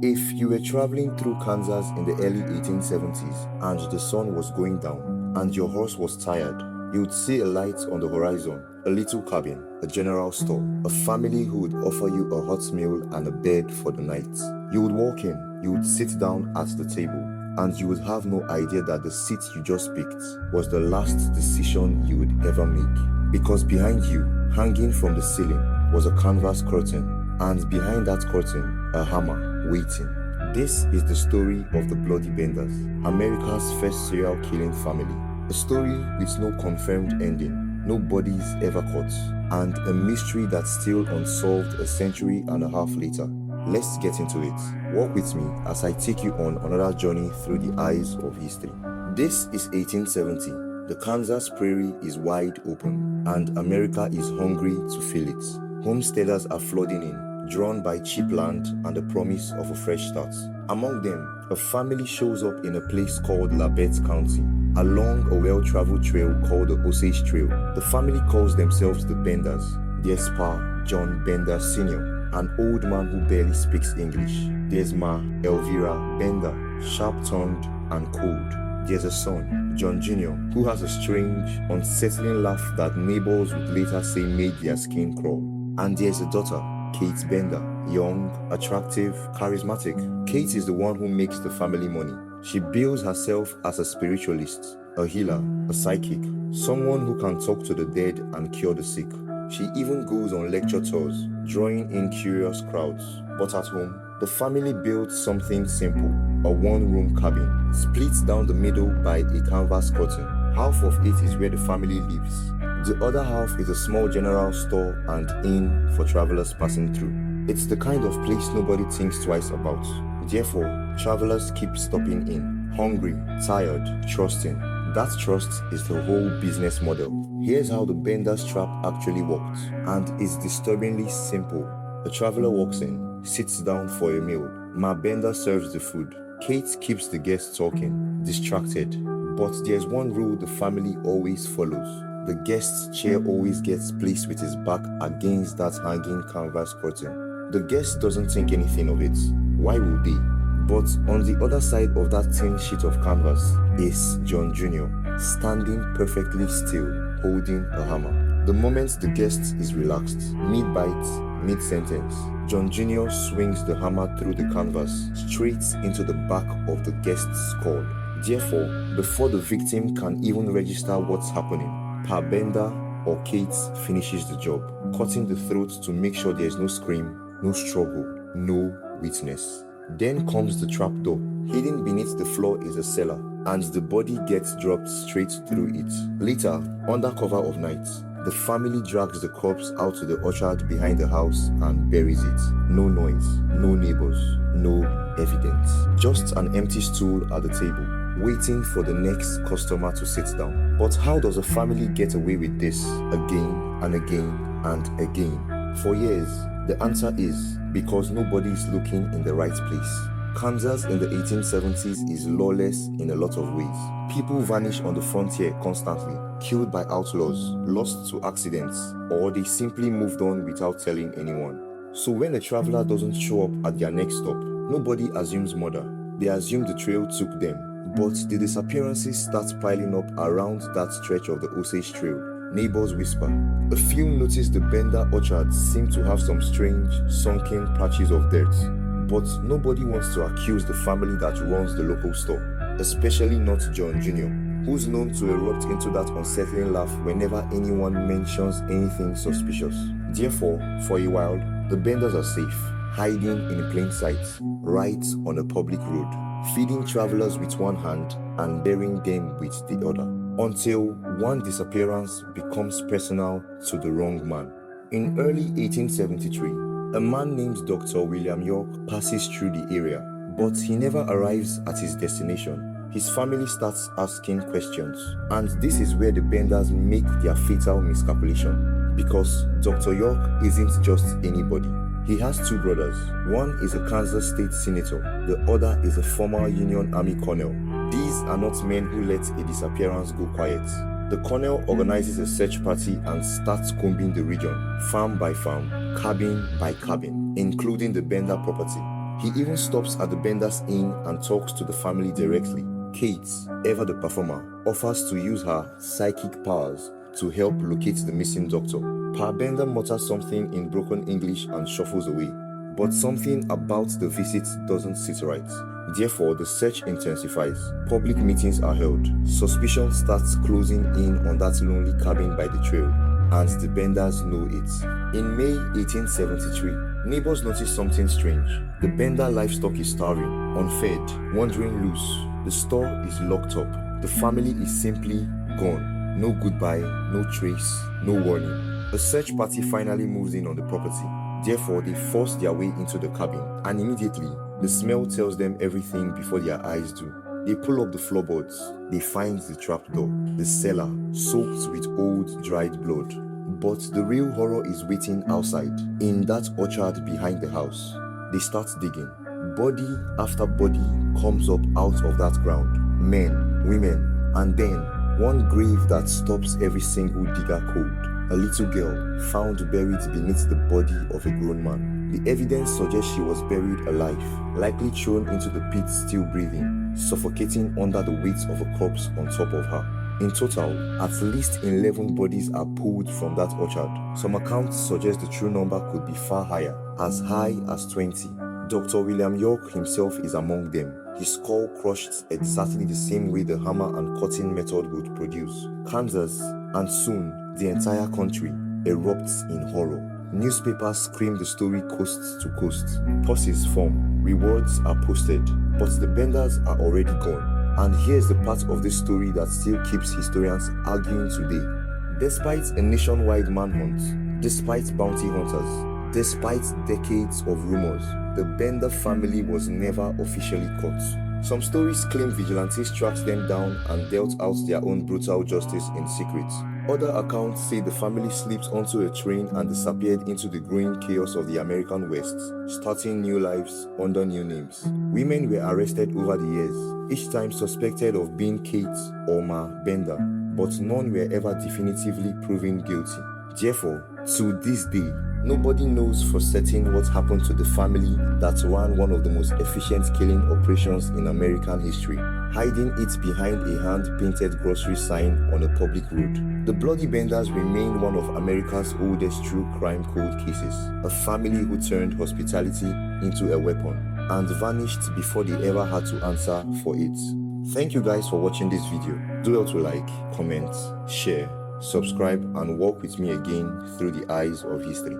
If you were traveling through Kansas in the early 1870s and the sun was going down and your horse was tired, you would see a light on the horizon, a little cabin, a general store, a family who would offer you a hot meal and a bed for the night. You would walk in, you would sit down at the table, and you would have no idea that the seat you just picked was the last decision you would ever make. Because behind you, hanging from the ceiling, was a canvas curtain, and behind that curtain, a hammer waiting. This is the story of the Bloody Benders, America's first serial killing family. A story with no confirmed ending, no bodies ever caught, and a mystery that's still unsolved a century and a half later. Let's get into it. Walk with me as I take you on another journey through the eyes of history. This is 1870. The Kansas prairie is wide open, and America is hungry to fill it. Homesteaders are flooding in, drawn by cheap land and the promise of a fresh start. Among them, a family shows up in a place called Labette County, along a well-traveled trail called the Osage Trail. The family calls themselves the Benders. There's Pa John Bender Sr., an old man who barely speaks English. There's Ma Elvira Bender, sharp-tongued and cold. There's a son, John Jr., who has a strange, unsettling laugh that neighbors would later say made their skin crawl. And there's a daughter, Kate Bender, young, attractive, charismatic. Kate is the one who makes the family money. She bills herself as a spiritualist, a healer, a psychic, someone who can talk to the dead and cure the sick. She even goes on lecture tours, drawing in curious crowds. But at home, the family built something simple, a one-room cabin, split down the middle by a canvas curtain. Half of it is where the family lives. The other half is a small general store and inn for travelers passing through. It's the kind of place nobody thinks twice about. Therefore, travelers keep stopping in, hungry, tired, trusting. That trust is the whole business model. Here's how the Bender's trap actually worked, and it's disturbingly simple. A traveler walks in, sits down for a meal. Ma Bender serves the food. Kate keeps the guests talking, distracted. But there's one rule the family always follows. The guest's chair always gets placed with his back against that hanging canvas curtain. The guest doesn't think anything of it. Why would they? But on the other side of that thin sheet of canvas is John Jr., standing perfectly still, holding a hammer. The moment the guest is relaxed, mid-bite, mid-sentence, John Jr. swings the hammer through the canvas straight into the back of the guest's skull. Therefore, before the victim can even register what's happening, Pa Bender or Kate finishes the job, cutting the throat to make sure there's no scream, no struggle, no witness. Then comes the trapdoor. Hidden beneath the floor is a cellar, and the body gets dropped straight through it. Later, under cover of night, the family drags the corpse out to the orchard behind the house and buries it. No noise, no neighbors, no evidence. Just an empty stool at the table, waiting for the next customer to sit down. But how does a family get away with this again and again and again? For years, the answer is because nobody is looking in the right place. Kansas in the 1870s is lawless in a lot of ways. People vanish on the frontier constantly, killed by outlaws, lost to accidents, or they simply moved on without telling anyone. So when a traveler doesn't show up at their next stop, nobody assumes murder. They assume the trail took them. But the disappearances start piling up around that stretch of the Osage Trail. Neighbors whisper. A few notice the Bender orchards seem to have some strange, sunken patches of dirt. But nobody wants to accuse the family that runs the local store, especially not John Jr., who's known to erupt into that unsettling laugh whenever anyone mentions anything suspicious. Therefore, for a while, the Benders are safe, hiding in plain sight, right on a public road, feeding travelers with one hand and burying them with the other. Until one disappearance becomes personal to the wrong man. In early 1873, a man named Dr. William York passes through the area, but he never arrives at his destination. His family starts asking questions, and this is where the Benders make their fatal miscalculation, because Dr. York isn't just anybody. He has two brothers. One is a Kansas state senator, the other is a former Union Army colonel. These are not men who let a disappearance go quiet. The colonel organizes a search party and starts combing the region, farm by farm, cabin by cabin, including the Bender property. He even stops at the Benders Inn and talks to the family directly. Kate, ever the performer, offers to use her psychic powers to help locate the missing doctor. Pa Bender mutters something in broken English and shuffles away. But something about the visit doesn't sit right. Therefore, the search intensifies. Public meetings are held. Suspicion starts closing in on that lonely cabin by the trail, and the Benders know it. In May 1873, neighbors notice something strange. The Bender livestock is starving, unfed, wandering loose. The store is locked up. The family is simply gone. No goodbye, no trace, no warning. A search party finally moves in on the property. Therefore, they force their way into the cabin, and immediately, the smell tells them everything before their eyes do. They pull up the floorboards. They find the trapdoor, the cellar, soaked with old, dried blood. But the real horror is waiting outside, in that orchard behind the house. They start digging. Body after body comes up out of that ground. Men, women, and then one grave that stops every single digger cold. A little girl found buried beneath the body of a grown man. The evidence suggests she was buried alive, likely thrown into the pit still breathing, suffocating under the weight of a corpse on top of her. In total, at least 11 bodies are pulled from that orchard. Some accounts suggest the true number could be far higher, as high as 20. Dr. William York himself is among them, his skull crushed exactly the same way the hammer and cutting method would produce. Kansas, and soon the entire country, erupts in horror. Newspapers scream the story coast to coast. Purses form, rewards are posted, but the Benders are already gone. And here's the part of this story that still keeps historians arguing today. Despite a nationwide manhunt, despite bounty hunters, despite decades of rumors, the Bender family was never officially caught. Some stories claim vigilantes tracked them down and dealt out their own brutal justice in secret. Other accounts say the family slipped onto a train and disappeared into the growing chaos of the American West, starting new lives under new names. Women were arrested over the years, each time suspected of being Kate or Ma Bender, but none were ever definitively proven guilty. Therefore, to this day, nobody knows for certain what happened to the family that ran one of the most efficient killing operations in American history, hiding it behind a hand-painted grocery sign on a public road. The Bloody Benders remain one of America's oldest true crime cold cases, a family who turned hospitality into a weapon and vanished before they ever had to answer for it. Thank you guys for watching this video. Do well to like, comment, share, subscribe, and walk with me again through the eyes of history.